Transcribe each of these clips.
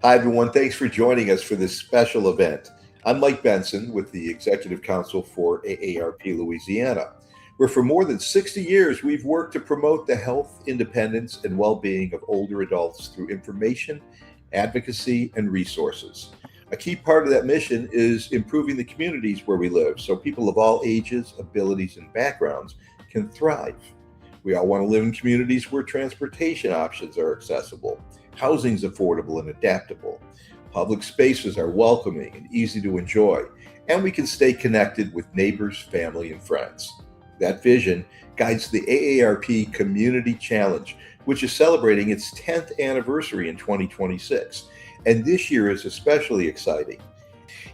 Hi, everyone. Thanks for joining us for this special event. I'm Mike Benson with the Executive Council for AARP Louisiana, where for more than 60 years we've worked to promote the health, independence, and well being of older adults through information, advocacy, and resources. A key part of that mission is improving the communities where we live so people of all ages, abilities, and backgrounds can thrive. We all want to live in communities where transportation options are accessible, housing's affordable and adaptable, public spaces are welcoming and easy to enjoy, and we can stay connected with neighbors, family, and friends. That vision guides the AARP Community Challenge, which is celebrating its 10th anniversary in 2026. And this year is especially exciting.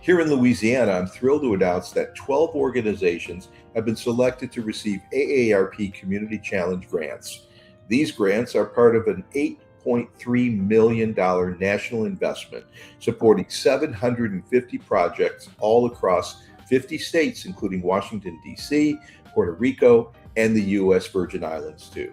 Here in Louisiana, I'm thrilled to announce that 12 organizations have been selected to receive AARP Community Challenge grants. These grants are part of an $8.3 million national investment supporting 750 projects all across 50 states, including Washington, D.C., Puerto Rico, and the U.S. Virgin Islands, too.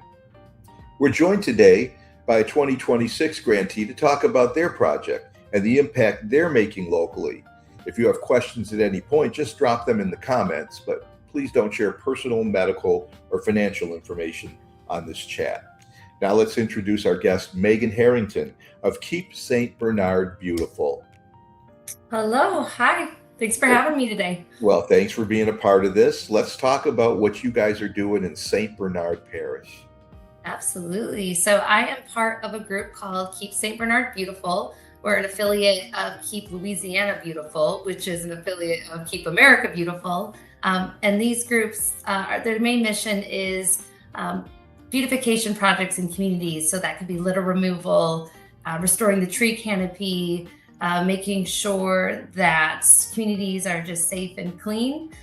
We're joined today by a 2026 grantee to talk about their project and the impact they're making locally. If you have questions at any point, just drop them in the comments, but please don't share personal, medical, or financial information on this chat. Now let's introduce our guest, Megan Harrington of Keep St. Bernard Beautiful. Hello, hi. Thanks for having me today. Well, thanks for being a part of this. Let's talk about what you guys are doing in St. Bernard Parish. Absolutely. So I am part of a group called Keep St. Bernard Beautiful. We're an affiliate of Keep Louisiana Beautiful, which is an affiliate of Keep America Beautiful. And these groups, their main mission is beautification projects in communities. So that could be litter removal, restoring the tree canopy, making sure that communities are just safe and clean.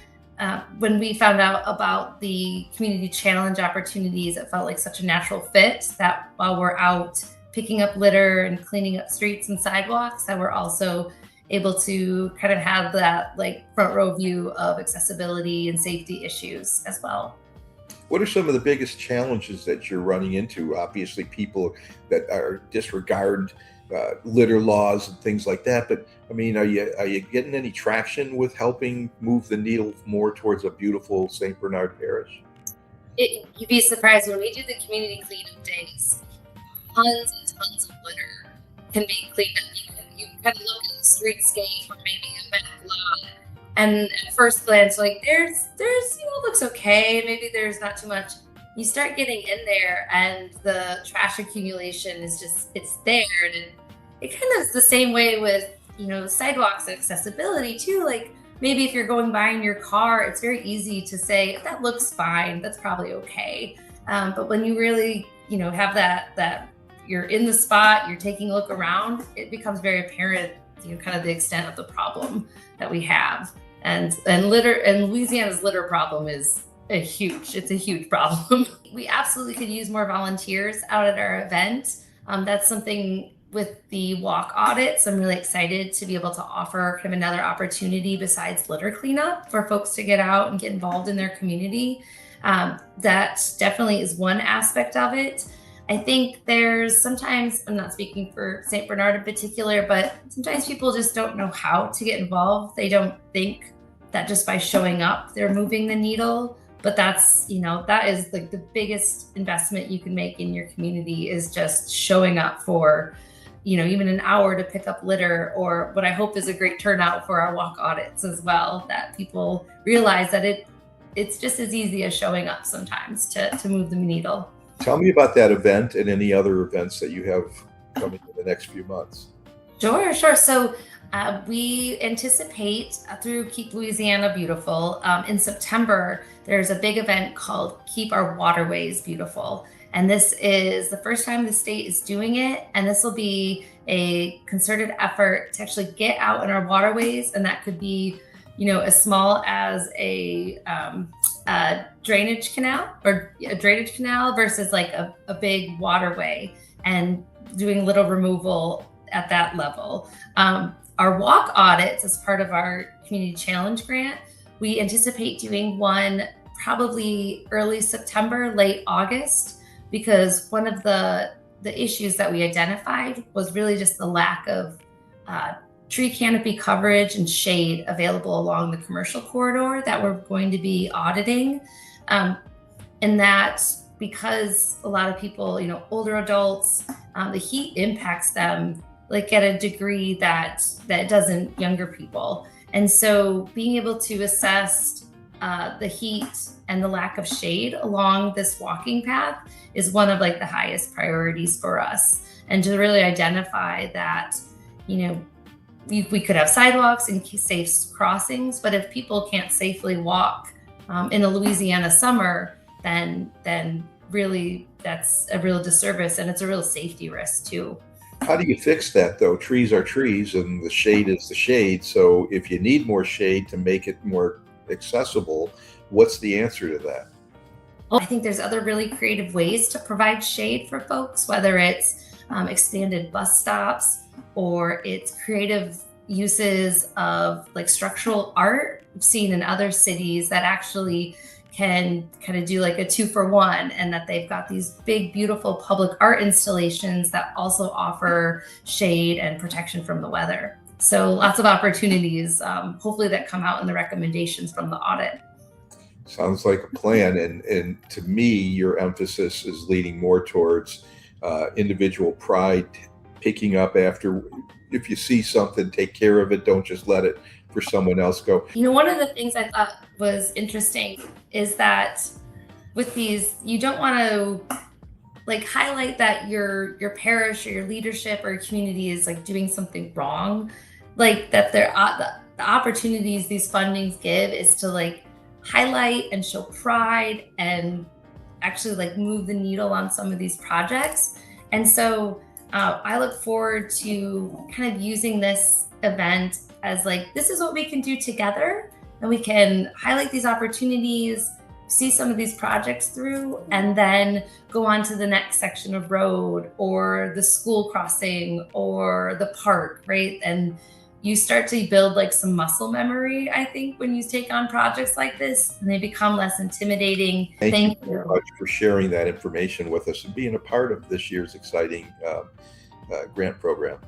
When we found out about the community challenge opportunities, it felt like such a natural fit that while we're out picking up litter and cleaning up streets and sidewalks, that we're also able to kind of have that like front row view of accessibility and safety issues as well. What are some of the biggest challenges that you're running into? Obviously, people that are disregard litter laws and things like that. But I mean, are you getting any traction with helping move the needle more towards a beautiful St. Bernard Parish? You'd be surprised when we do the community cleanup days. Tons and tons of litter can be cleaned up. You kind of look at the streetscape or maybe a back lot, and at first glance, like there's looks okay. Maybe there's not too much. You start getting in there, and the trash accumulation is it's there, and it kind of is the same way with sidewalks and accessibility too. Like maybe if you're going by in your car, it's very easy to say that looks fine, that's probably okay. But when you really have that you're in the spot, you're taking a look around, it becomes very apparent, kind of the extent of the problem that we have. And Louisiana's litter problem is it's a huge problem. We absolutely could use more volunteers out at our event. That's something with the walk audits. I'm really excited to be able to offer kind of another opportunity besides litter cleanup for folks to get out and get involved in their community. That definitely is one aspect of it. I think there's sometimes, I'm not speaking for St. Bernard in particular, but sometimes people just don't know how to get involved. They don't think that just by showing up, they're moving the needle. But that's, that is like the biggest investment you can make in your community is just showing up for, even an hour to pick up litter, or what I hope is a great turnout for our walk audits as well, that people realize that it's just as easy as showing up sometimes to move the needle. Tell me about that event and any other events that you have coming in the next few months. Sure. So we anticipate through Keep Louisiana Beautiful in September, there's a big event called Keep Our Waterways Beautiful. And this is the first time the state is doing it. And this will be a concerted effort to actually get out in our waterways. And that could be, as small as a drainage canal versus like a big waterway, and doing little removal at that level. Our walk audits as part of our community challenge grant, we anticipate doing one probably early September, late August, because one of the issues that we identified was really just the lack of tree canopy coverage and shade available along the commercial corridor that we're going to be auditing. And that because a lot of people, older adults, the heat impacts them like at a degree that doesn't younger people. And so being able to assess the heat and the lack of shade along this walking path is one of like the highest priorities for us. And to really identify that, we could have sidewalks and safe crossings, but if people can't safely walk in a Louisiana summer, then really that's a real disservice, and it's a real safety risk too. How do you fix that though? Trees are trees and the shade is the shade. So if you need more shade to make it more accessible, what's the answer to that? Well, I think there's other really creative ways to provide shade for folks, whether it's expanded bus stops or it's creative uses of like structural art. I've seen in other cities that actually can kind of do like a 2-for-1, and that they've got these big, beautiful public art installations that also offer shade and protection from the weather. So lots of opportunities, hopefully that come out in the recommendations from the audit. Sounds like a plan. And to me, your emphasis is leaning more towards individual pride, picking up after. If you see something, take care of it. Don't just let it for someone else go. One of the things I thought was interesting is that with these, you don't want to like highlight that your parish or your leadership or your community is like doing something wrong. Like that the opportunities these fundings give is to like highlight and show pride and actually like move the needle on some of these projects. And so I look forward to kind of using this event as like, this is what we can do together, and we can highlight these opportunities, see some of these projects through, and then go on to the next section of road or the school crossing or the park, right? And you start to build like some muscle memory, I think, when you take on projects like this, and they become less intimidating. Thank you very much for sharing that information with us and being a part of this year's exciting grant program.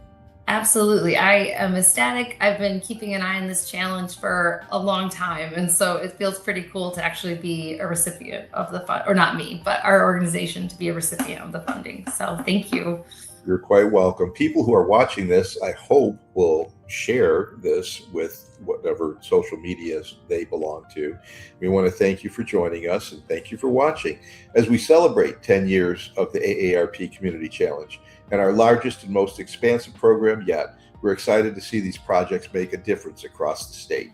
Absolutely. I am ecstatic. I've been keeping an eye on this challenge for a long time. And so it feels pretty cool to actually be a recipient of the fund, or not me, but our organization to be a recipient of the funding. So thank you. You're quite welcome. People who are watching this, I hope, will share this with whatever social medias they belong to. We want to thank you for joining us, and thank you for watching as we celebrate 10 years of the AARP Community Challenge and our largest and most expansive program yet. We're excited to see these projects make a difference across the state.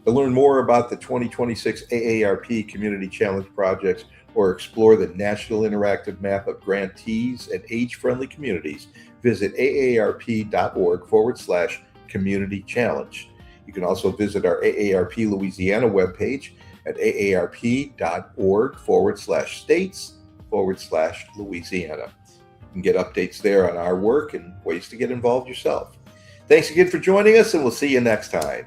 To learn more about the 2026 AARP Community Challenge projects or explore the national interactive map of grantees and age-friendly communities, visit aarp.org/community challenge. You can also visit our AARP Louisiana webpage at aarp.org/states/Louisiana. You can get updates there on our work and ways to get involved yourself. Thanks again for joining us, and we'll see you next time.